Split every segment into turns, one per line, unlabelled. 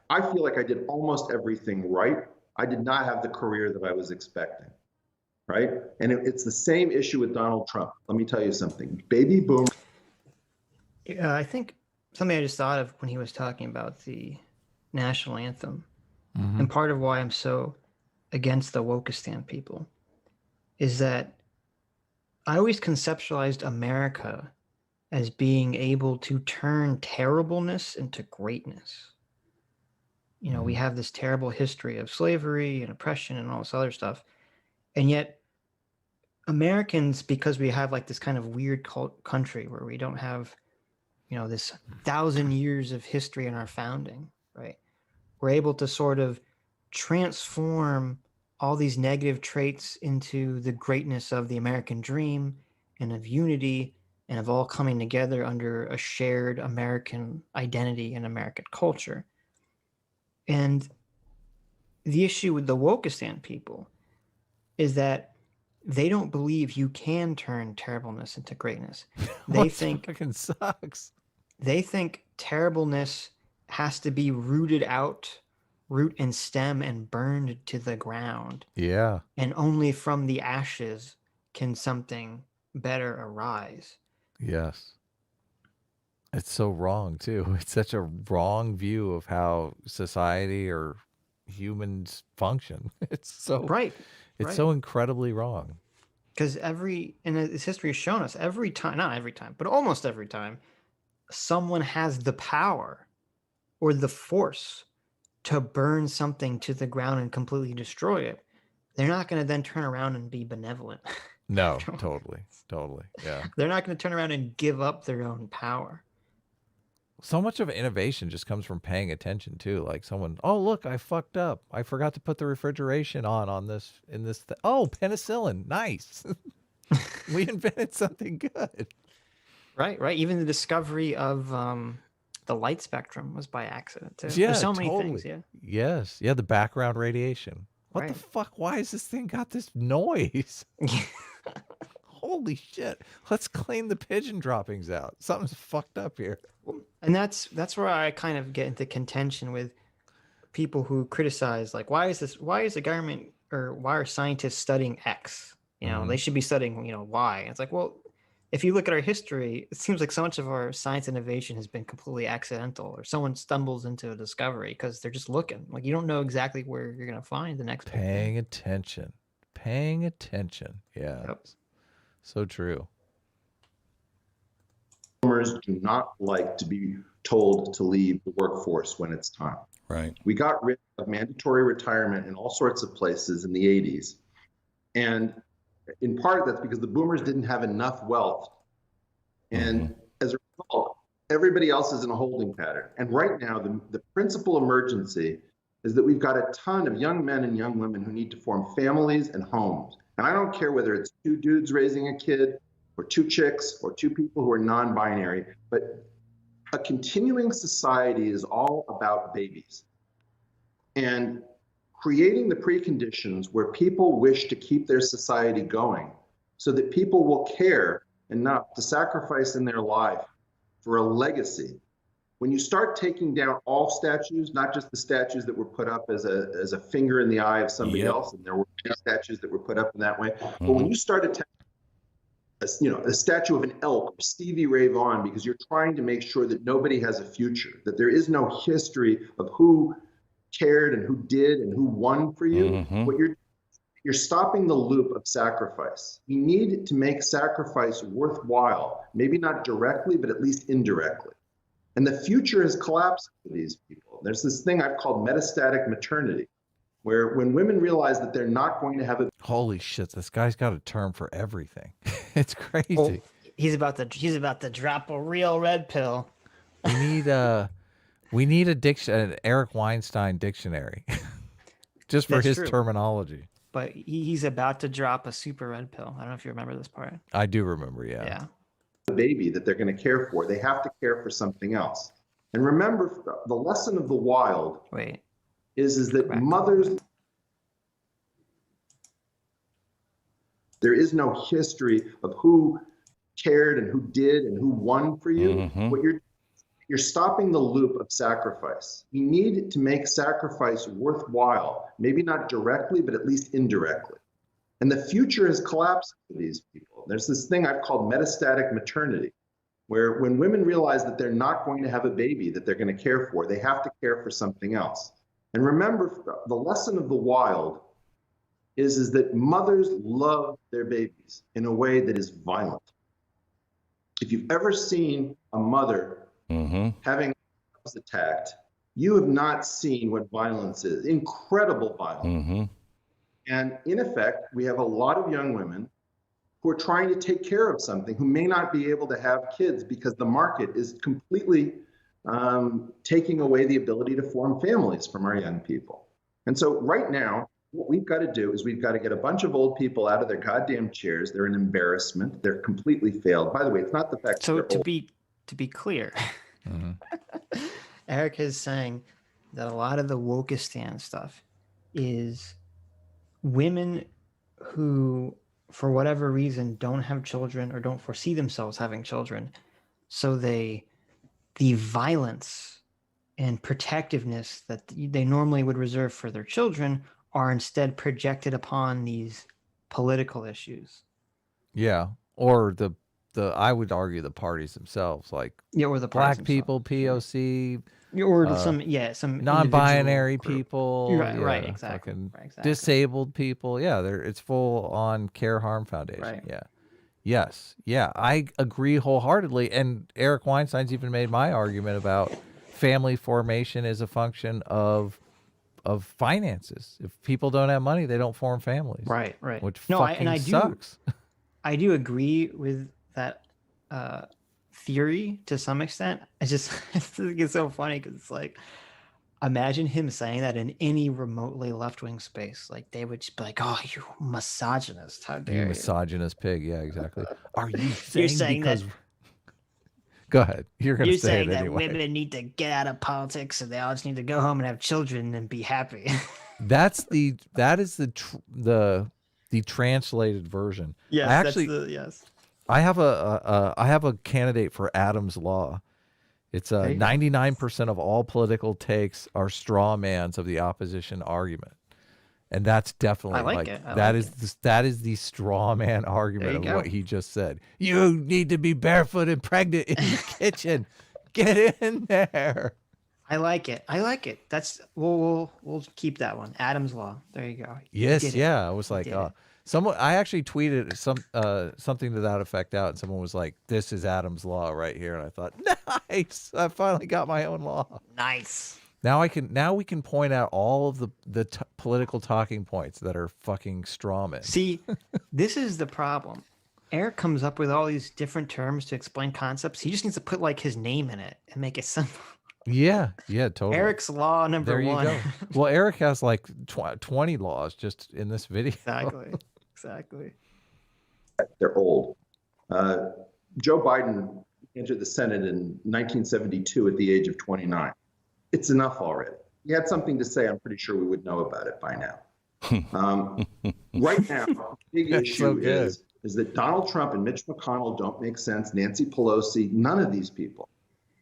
I feel like I did almost everything right. I did not have the career that I was expecting, right? And it's the same issue with Donald Trump. Let me tell you something. Baby boom.
I think something I just thought of when he was talking about the national anthem,
Mm-hmm.
and part of why I'm so against the Wokeistan people is that I always conceptualized America as being able to turn terribleness into greatness. You know, we have this terrible history of slavery and oppression and all this other stuff. And yet, Americans, because we have like this kind of weird country where we don't have, you know, this 1,000 years of history in our founding, right? We're able to sort of transform all these negative traits into the greatness of the American dream and of unity and of all coming together under a shared American identity and American culture. And the issue with the Wokeistan people is that they don't believe you can turn terribleness into greatness. They think
fucking sucks.
They think terribleness has to be rooted out, root and stem, and burned to the ground.
Yeah.
And only from the ashes can something better arise.
Yes. It's so wrong too. It's such a wrong view of how society or humans function. It's so
Right.
It's so incredibly wrong.
Because and this history has shown us every time, not every time, but almost every time, someone has the power or the force to burn something to the ground and completely destroy it, they're not going to then turn around and be benevolent.
No, totally. Yeah.
They're not going to turn around and give up their own power.
So much of innovation just comes from paying attention too. Like someone, oh look, I fucked up. I forgot to put the refrigeration on this in this. Oh, penicillin, nice. We invented something good.
Right. Even the discovery of the light spectrum was by accident too.
Yeah,
There's so many
totally.
things. Yeah.
Yes. Yeah, the background radiation. What the
Right.
fuck? Why has this thing got this noise? Holy shit. Let's clean the pigeon droppings out. Something's fucked up here.
And that's where I kind of get into contention with people who criticize, like, why is the government, or why are scientists studying X? You know, they should be studying, you know, Y. It's like, well, if you look at our history, it seems like so much of our science innovation has been completely accidental, or someone stumbles into a discovery because they're just looking. Like, you don't know exactly where you're going to find the next
Paying attention. Paying attention. Yeah.
Yep.
So true.
Boomers do not like to be told to leave the workforce when it's time.
Right.
We got rid of mandatory retirement in all sorts of places in the 80s. And in part, that's because the boomers didn't have enough wealth. And as a result, everybody else is in a holding pattern. And right now, the principal emergency is that we've got a ton of young men and young women who need to form families and homes. And I don't care whether it's two dudes raising a kid, or two chicks, or two people who are non-binary, but a continuing society is all about babies. And creating the preconditions where people wish to keep their society going so that people will care enough to sacrifice in their life for a legacy. When you start taking down all statues, not just the statues that were put up as a finger in the eye of somebody else, and there were statues that were put up in that way, but when you start attacking a statue of an elk or Stevie Ray Vaughan because you're trying to make sure that nobody has a future, that there is no history of who cared and who did and who won for you, what you're stopping the loop of sacrifice. We need to make sacrifice worthwhile, maybe not directly, but at least indirectly. And the future has collapsed for these people. There's this thing I've called metastatic maternity, where when women realize that they're not going to have a...
Holy shit, this guy's got a term for everything. It's crazy.
Well, he's about to drop a real red pill.
We need an Eric Weinstein dictionary just for his terminology.
But he's about to drop a super red pill. I don't know if you remember this part.
I do remember, yeah.
The baby that they're going to care for, they have to care for something else. And remember, the lesson of the wild is that mothers, there is no history of who cared and who did and who won for you. What you're you're stopping the loop of sacrifice. We need to make sacrifice worthwhile, maybe not directly, but at least indirectly. And the future has collapsed for these people. There's this thing I've called metastatic maternity, where when women realize that they're not going to have a baby that they're going to care for, they have to care for something else. And remember, the lesson of the wild is that mothers love their babies in a way that is violent. If you've ever seen a mother having attacked, you have not seen what violence is. Incredible violence. And in effect, we have a lot of young women who are trying to take care of something, who may not be able to have kids because the market is completely taking away the ability to form families from our young people. And so right now, what we've got to do is we've got to get a bunch of old people out of their goddamn chairs. They're an embarrassment. They're completely failed. By the way, it's not the fact
So
that
to be clear, Eric is saying that a lot of the Wokeistan stuff is women who, for whatever reason, don't have children or don't foresee themselves having children. So the violence and protectiveness that they normally would reserve for their children are instead projected upon these political issues.
Yeah, or the I would argue the parties themselves, like
or the
black people, POC,
or some
non-binary people,
right, exactly,
disabled people. Yeah, it's full on Care Harm Foundation.
Right.
Yeah, yes, yeah, I agree wholeheartedly. And Eric Weinstein's even made my argument about family formation is a function of finances. If people don't have money, they don't form families.
Right.
Which sucks.
I do agree with that theory to some extent. I think it's so funny because it's like, imagine him saying that in any remotely left-wing space. Like they would just be like, "Oh, you misogynist! How dare you,
misogynist pig!" Yeah, exactly. Are you
saying
because? Go ahead. You're going to say it
that
anyway.
Women need to get out of politics and they all just need to go home and have children and be happy.
that is the translated version.
Yes,
yes. I have a candidate for Adam's Law. It's 99% of all political takes are straw mans of the opposition argument. And that's definitely that is the straw man argument of what he just said. You need to be barefoot and pregnant in the kitchen. Get in there.
I like it. That's we'll keep that one. Adam's Law. There you go.
Yes, yeah. I was like, I actually tweeted something to that effect out, and someone was like, "This is Adam's Law right here," and I thought, nice. I finally got my own law.
Nice.
Now we can point out all of the political talking points that are fucking strawmen.
See, this is the problem. Eric comes up with all these different terms to explain concepts. He just needs to put like his name in it and make it simple.
Yeah, totally.
Eric's Law number
there you
1.
Go. Well, Eric has like 20 laws just in this video.
Exactly.
They're old. Joe Biden entered the Senate in 1972 at the age of 29. It's enough already. He had something to say. I'm pretty sure we would know about it by now. Right now, the big issue is that Donald Trump and Mitch McConnell don't make sense. Nancy Pelosi, none of these people.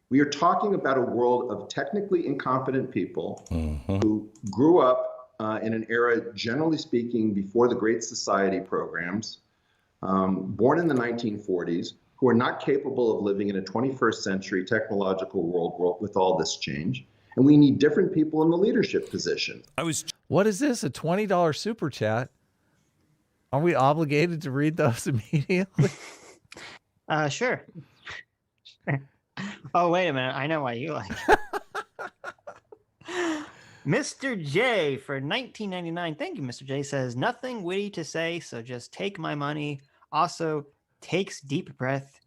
We are talking about a world of technically incompetent people who grew up in an era, generally speaking, before the Great Society programs, born in the 1940s, who are not capable of living in a 21st century technological world with all this change. And we need different people in the leadership position.
What is this? A $20 super chat? Are we obligated to read those immediately?
Sure. Oh, wait a minute. I know why you like it. Mr. J for $19.99. Thank you, Mr. J says, nothing witty to say, so just take my money. Also, takes deep breath.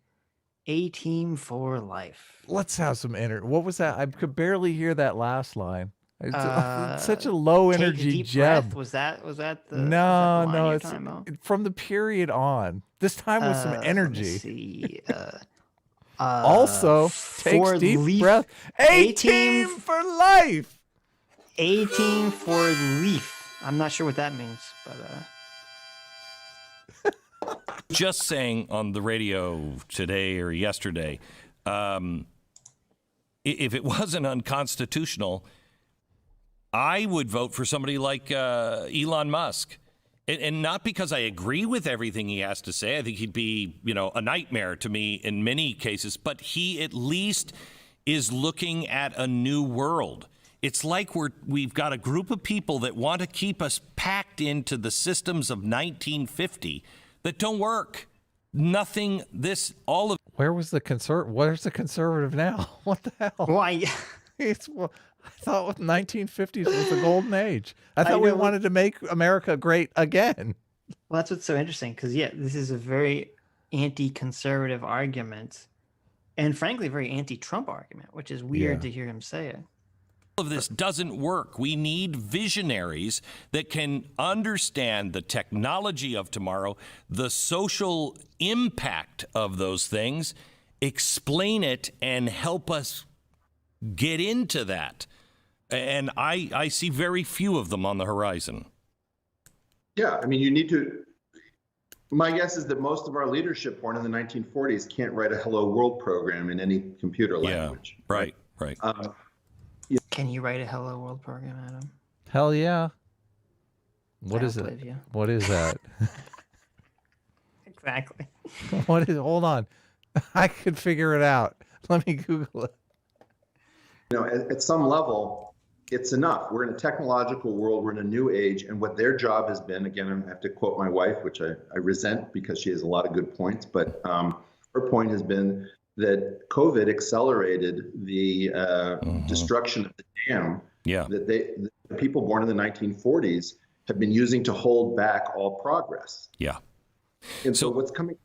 A-team for life.
Let's have some energy. What was that? I could barely hear that last line. It's such a low energy gem.
Was that the
no? It's from the period on. This time with some energy.
Let's see.
Also, takes deep breath. A-team for life.
A-team for leaf. I'm not sure what that means, but
just saying on the radio today or yesterday, if it wasn't unconstitutional, I would vote for somebody like Elon Musk. And not because I agree with everything he has to say. I think he'd be, a nightmare to me in many cases. But he at least is looking at a new world. It's like we've got a group of people that want to keep us packed into the systems of 1950 that don't work. Nothing, all of...
Where's the conservative now? What the hell?
Why?
I thought 1950s was the golden age. I thought we wanted to make America great again.
Well, that's what's so interesting, because, this is a very anti-conservative argument, and frankly, a very anti-Trump argument, which is weird to hear him say it.
All of this doesn't work. We need visionaries that can understand the technology of tomorrow, the social impact of those things, explain it, and help us get into that. And I see very few of them on the horizon.
Yeah, I mean, you need to. My guess is that most of our leadership born in the 1940s can't write a Hello World program in any computer language.
Right.
Can you write a Hello World program, Adam?
Hell yeah. What
I
is
don't
it?
believe you.
What is that?
Exactly.
What is? Hold on. I could figure it out. Let me Google it.
At some level, it's enough. We're in a technological world. We're in a new age. And what their job has been, again, I have to quote my wife, which I resent because she has a lot of good points. But her point has been that COVID accelerated the destruction of the dam that the people born in the 1940s have been using to hold back all progress.
Yeah.
And so what's coming,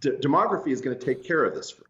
demography is going to take care of this for